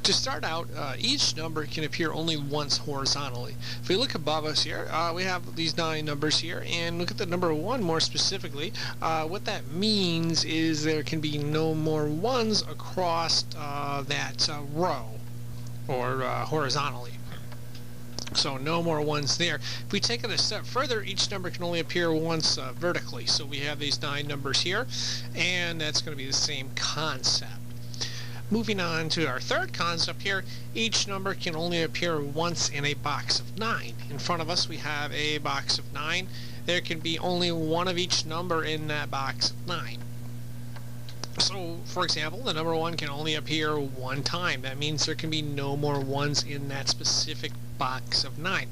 To start out, each number can appear only once horizontally. If we look above us here, we have these 9 numbers here, and look at the number 1 more specifically. What that means is there can be no more 1s across that row, or horizontally. So no more 1s there. If we take it a step further, each number can only appear once vertically. So we have these 9 numbers here, and that's going to be the same concept. Moving on to our third concept here, each number can only appear once in a box of 9. In front of us we have a box of 9. There can be only one of each number in that box of 9. So, for example, the number 1 can only appear one time. That means there can be no more 1s in that specific box of 9.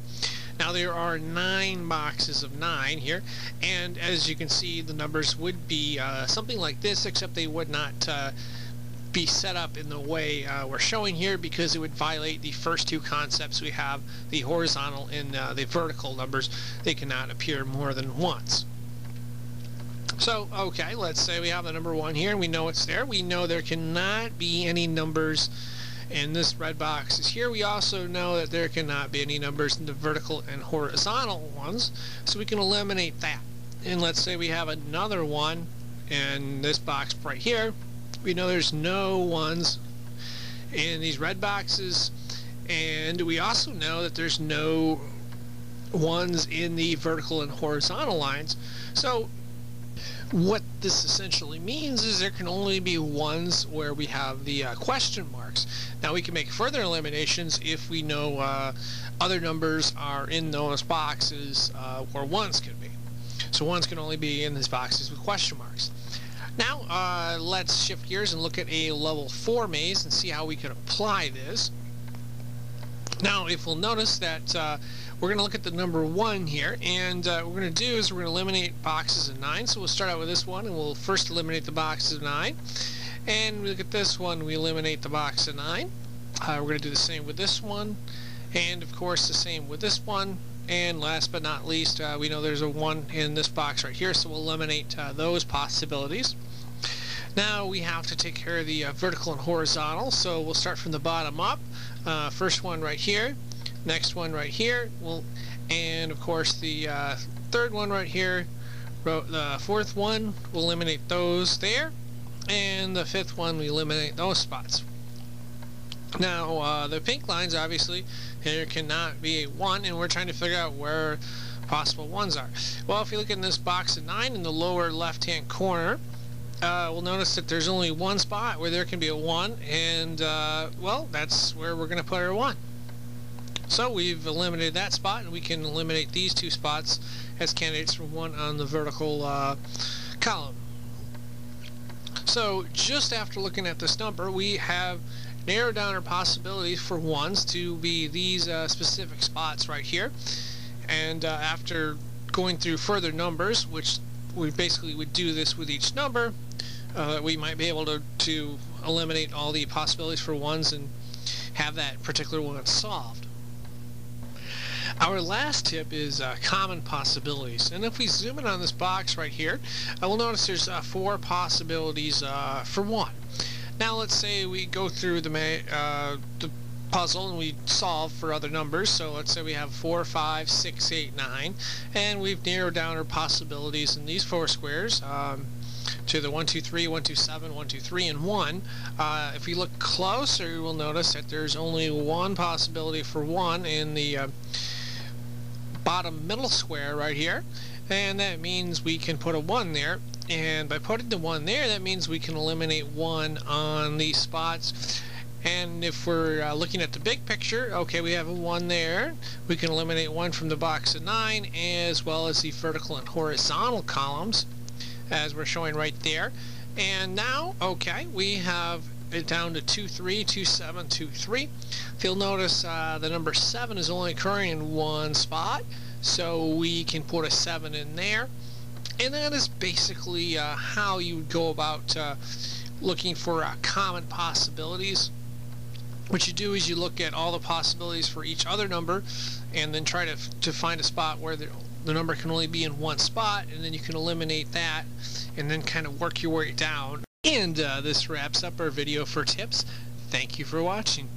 Now there are 9 boxes of 9 here, and as you can see, the numbers would be something like this, except they would not be set up in the way we're showing here, because it would violate the first 2 concepts we have, the horizontal and the vertical numbers. They cannot appear more than once. So, okay, let's say we have the number 1 here, and we know it's there. We know there cannot be any numbers in this red box is here. We also know that there cannot be any numbers in the vertical and horizontal ones, so we can eliminate that. And let's say we have another one in this box right here. We know there's no 1s in these red boxes, and we also know that there's no 1s in the vertical and horizontal lines. So what this essentially means is there can only be 1s where we have the question marks. Now we can make further eliminations if we know other numbers are in those boxes where 1s can be. So 1s can only be in these boxes with question marks. Now, let's shift gears and look at a level 4 maze and see how we can apply this. Now, if we'll notice that we're going to look at the number 1 here, and what we're going to do is we're going to eliminate boxes of 9. So we'll start out with this one, and we'll first eliminate the box of 9. And we look at this one, we eliminate the box of 9. We're going to do the same with this one, and of course the same with this one. And last but not least, we know there's a 1 in this box right here, so we'll eliminate those possibilities. Now we have to take care of the vertical and horizontal, so we'll start from the bottom up. First one right here, next one right here, and of course the third one right here, the fourth one, we'll eliminate those there, and the fifth one we eliminate those spots. Now the pink lines, obviously there cannot be a 1, and we're trying to figure out where possible 1s are. Well, if you look in this box of 9 in the lower left hand corner, we'll notice that there's only one spot where there can be a 1, and well, that's where we're going to put our 1. So we've eliminated that spot, and we can eliminate these 2 spots as candidates for 1 on the vertical column. So just after looking at this number, we have narrowed down our possibilities for 1s to be these specific spots right here. And after going through further numbers, which we basically would do this with each number, we might be able to eliminate all the possibilities for 1s and have that particular one solved. Our last tip is common possibilities, and if we zoom in on this box right here, we'll notice there's 4 possibilities for 1. Now let's say we go through the puzzle and we solve for other numbers. So let's say we have 4, 5, 6, 8, 9, and we've narrowed down our possibilities in these 4 squares to the 1, 2, 3, 1, 2, 7, 1, 2, 3, and 1. If we look closer, we'll notice that there's only one possibility for 1 in the bottom middle square right here, and that means we can put a 1 there. And by putting the 1 there, that means we can eliminate 1 on these spots. And if we're looking at the big picture, okay, we have a 1 there. We can eliminate 1 from the box of 9, as well as the vertical and horizontal columns, as we're showing right there. And now, okay, we have it down to 2, 3, 2, 7, 2, 3. If you'll notice, the number 7 is only occurring in 1 spot, so we can put a 7 in there. And that is basically how you would go about looking for common possibilities. What you do is you look at all the possibilities for each other number, and then try to find a spot where the number can only be in 1 spot, and then you can eliminate that, and then kind of work your way down. And this wraps up our video for tips. Thank you for watching.